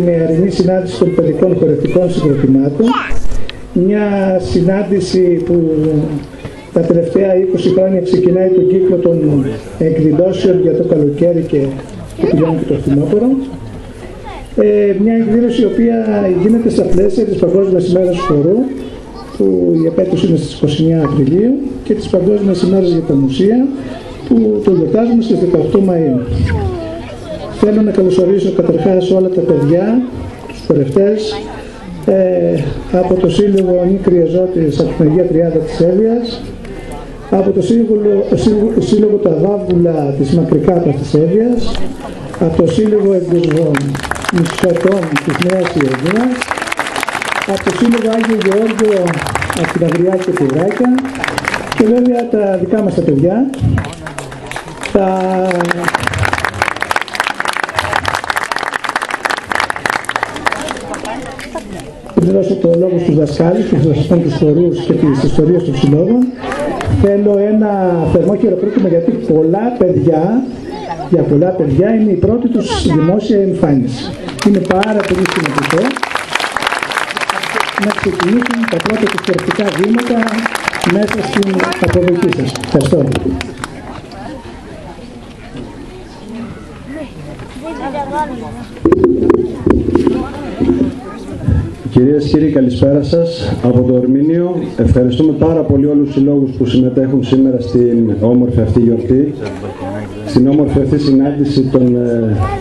Σημερινή συνάντηση των παιδικών χορευτικών συγκροτημάτων. Μια συνάντηση που τα τελευταία 20 χρόνια ξεκινάει τον κύκλο των εκδηλώσεων για το καλοκαίρι και τελειώνει και το φθινόπωρο. Μια εκδήλωση η οποία γίνεται στα πλαίσια της Παγκόσμιας ημέρας του χορού, που η επέτειος είναι στις 29 Απριλίου, και της Παγκόσμιας ημέρας για τα μουσεία, που το γιορτάζουμε στις 18 Μαΐου. Θέλω να καλωσορίσω καταρχάς όλα τα παιδιά, τους χορευτές, από το Σύλλογο Νίκη Ριαζότης από την Αγία Τριάδα της Εύβοιας, από το Σύλλογο Τα Βάβουλα της Μακρικάπας της Εύβοιας, από το Σύλλογο Εκδοσβών Μισθωτών της Νέας Ιωδίας, από το Σύλλογο Άγιο Γεώργιο από την Αγριά και τη Ράικα, και βέβαια τα δικά μας τα παιδιά. Πριν δώσω το λόγο στους δασκάλους, τους χορούς και τις ιστορίες των συλλόγων, θέλω ένα θερμό χειροκρότημα, γιατί για πολλά παιδιά είναι η πρώτη τους δημόσια εμφάνιση. Είναι πάρα πολύ σημαντικό να ξεκινήσουν τα πρώτα τους χορευτικά βήματα μέσα στην αποδοχή σας. Ευχαριστώ. Κυρίες και κύριοι, καλησπέρα σας από το Ορμήνιο. Ευχαριστούμε πάρα πολύ όλους τους συλλόγους που συμμετέχουν σήμερα στην όμορφη αυτή γιορτή, στην όμορφη αυτή συνάντηση των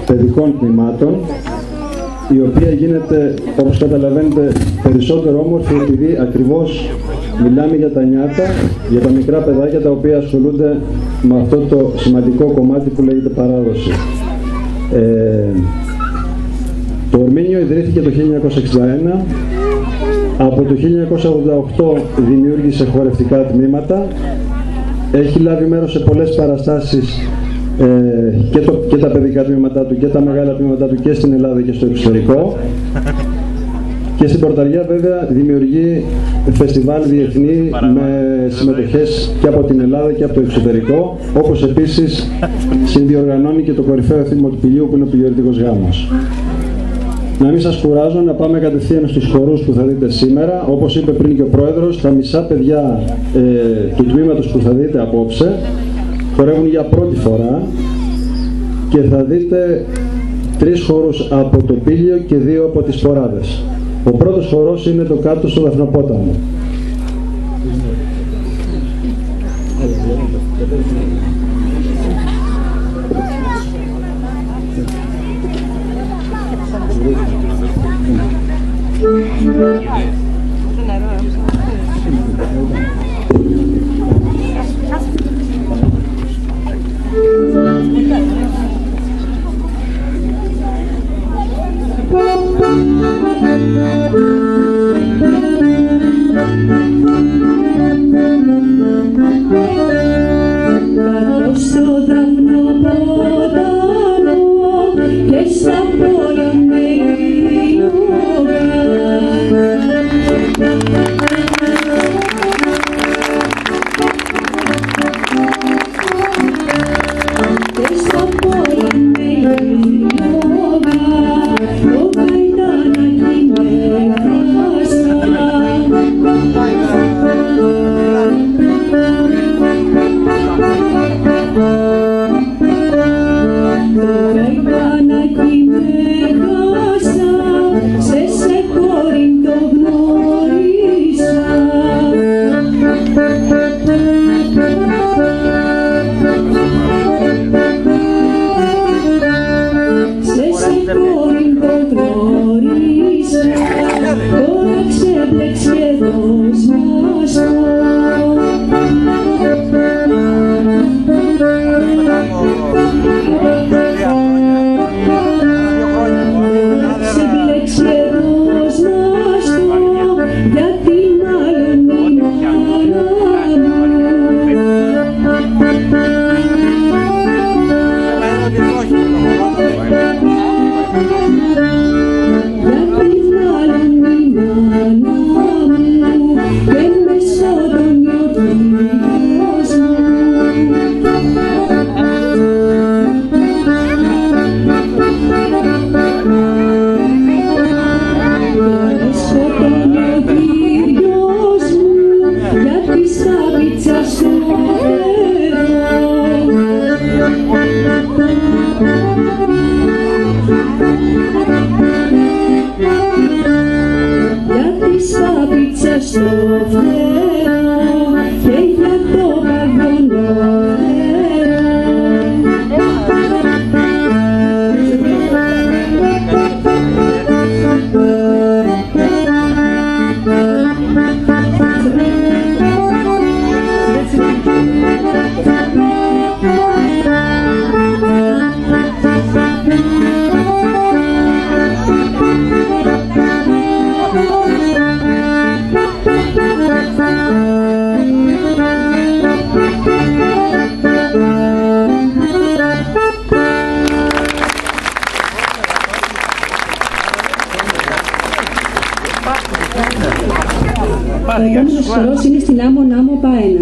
παιδικών τμήματων, η οποία γίνεται, όπως καταλαβαίνετε, περισσότερο όμορφη επειδή ακριβώς μιλάμε για τα νιάτα, για τα μικρά παιδάκια τα οποία ασχολούνται με αυτό το σημαντικό κομμάτι που λέγεται παράδοση. Το Ορμήνιο ιδρύθηκε το 1961. Από το 1988 δημιούργησε χορευτικά τμήματα. Έχει λάβει μέρος σε πολλές παραστάσεις, και τα παιδικά τμήματά του και τα μεγάλα τμήματά του και στην Ελλάδα και στο εξωτερικό. Και στην Πορταριά βέβαια δημιουργεί φεστιβάλ διεθνή με συμμετοχές και από την Ελλάδα και από το εξωτερικό, όπως επίσης συνδιοργανώνει και το κορυφαίο δημοτυπηλίου που είναι ο Πηγιορτικός Γάμος. Να μην σας κουράζω, να πάμε κατευθείαν στους χορούς που θα δείτε σήμερα. Όπως είπε πριν και ο Πρόεδρος, τα μισά παιδιά του τμήματος που θα δείτε απόψε χορεύουν για πρώτη φορά, και θα δείτε 3 χορούς από το Πήλιο και 2 από τις Ποράδες. Ο πρώτος χορός είναι το Κάτω στο Δαφνοπόταμο. και στα πόλα με Ο επόμενος χορός είναι στην Άμμο Νάμο Παένα.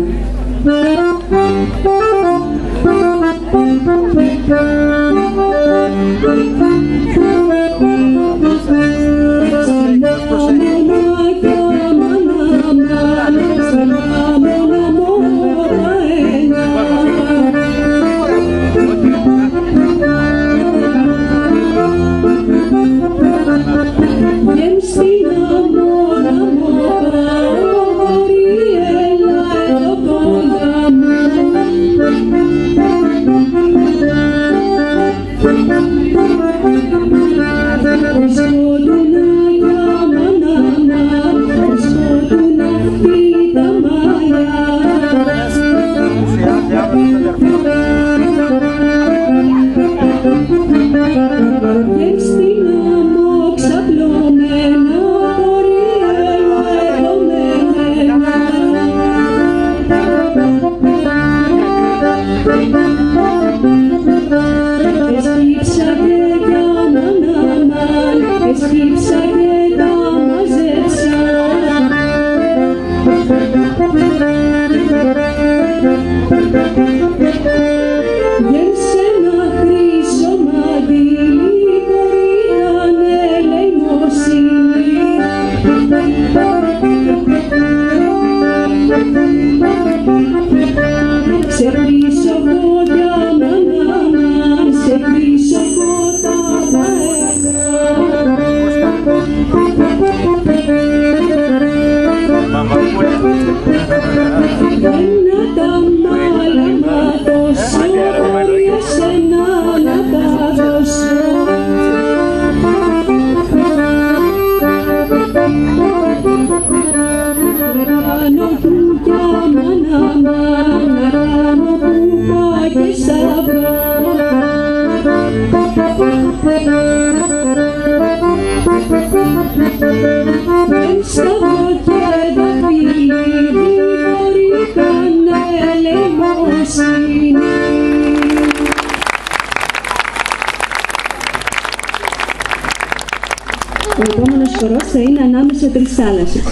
Ο επόμενος χορός θα είναι ανάμεσα τρεις θάλασσες.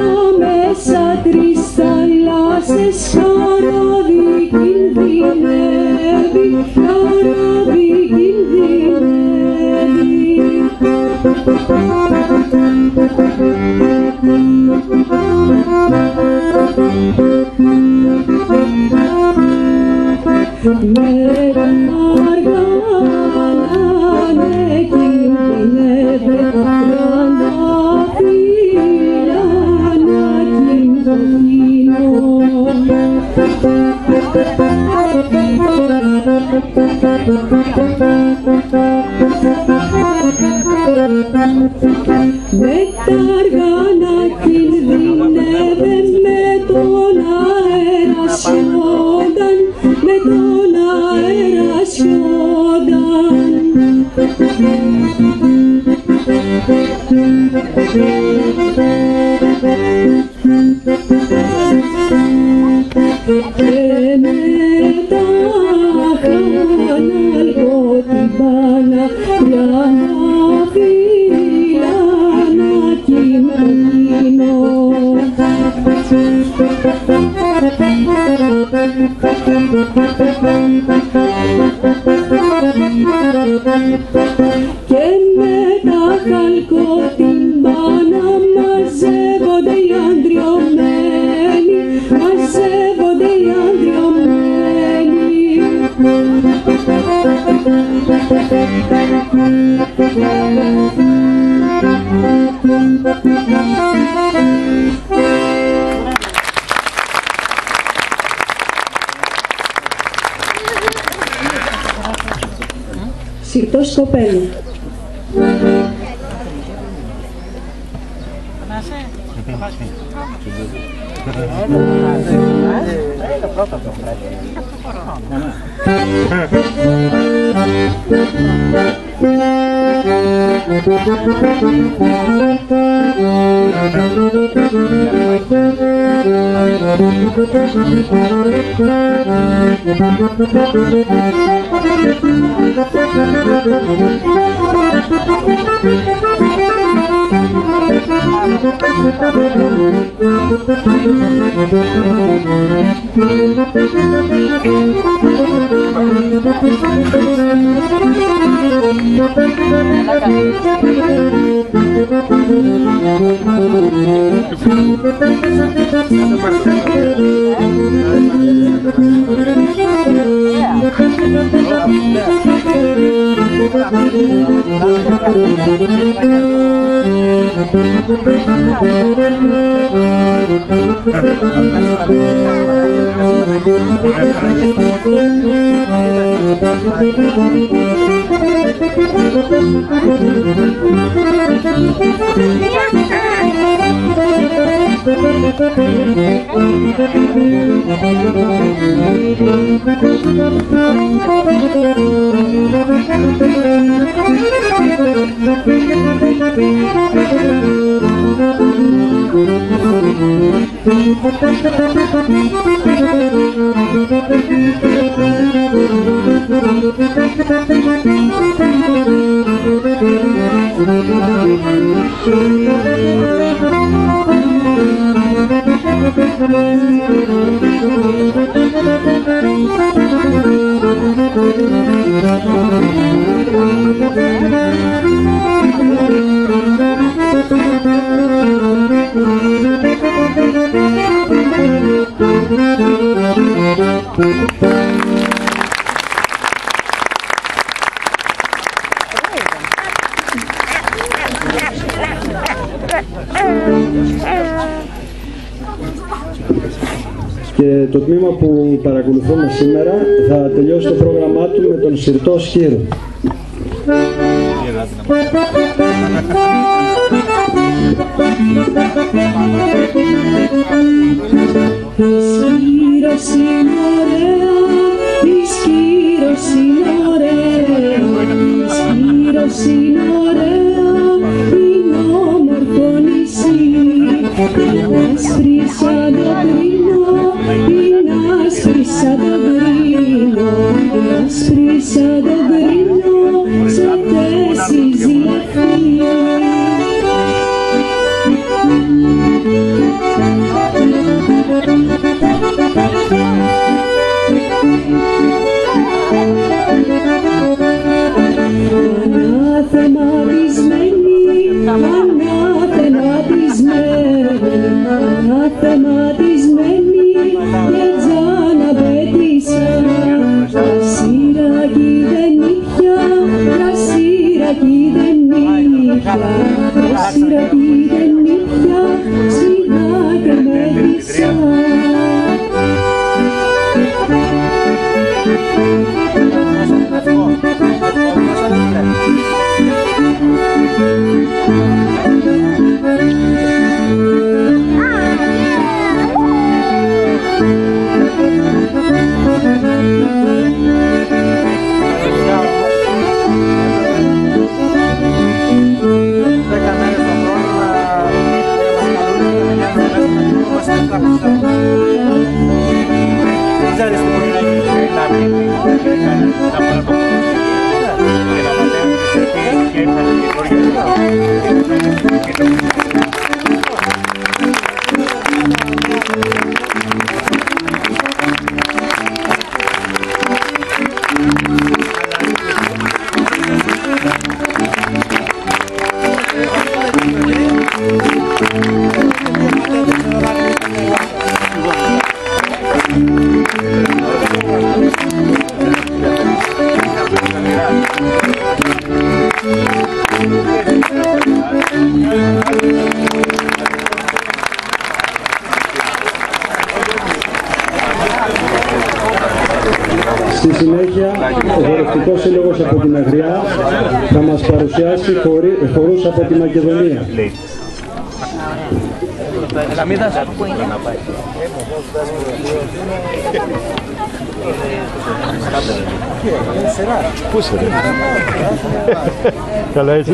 Ανάμεσα τρεις θάλασσες καράβι κινδυνεύει, καράβι κινδυνεύει. Με τα αργάνανε κινδυνεύε, γρανάφυλλα να κινδυνώ. Με τα αργάνα κινδυνεύε, με τον αέρα σιόνταν, με τον αέρα σιόνταν. Συρτός κοπέλου. Και το τμήμα που παρακολουθούμε σήμερα θα τελειώσει το πρόγραμμά του με τον Συρτό Σκύρο. Σκύρος είναι ωραία, η Σκύρος είναι ωραία, η Σκύρος είναι ωραία, είναι όμορφο νησί. Είναι άσπρη σαν το κρίνο, είναι άσπρη σαν το κρίνο, είναι άσπρη σαν το κρίνο, σε τέσσερις λεφτή. Αναθεματισμένη, λετζάνα πέτησα, κρασίρακι δεν ήπια, κρασίρακι δεν ήπια, κρασίρακι δεν ήπια, σιγά και μέτρησα. Στη συνέχεια, ο Χορευτικός Σύλλογος από την Αγριά θα μας παρουσιάσει χορούς από τη Μακεδονία. Πού είσαι? Καλά έτσι.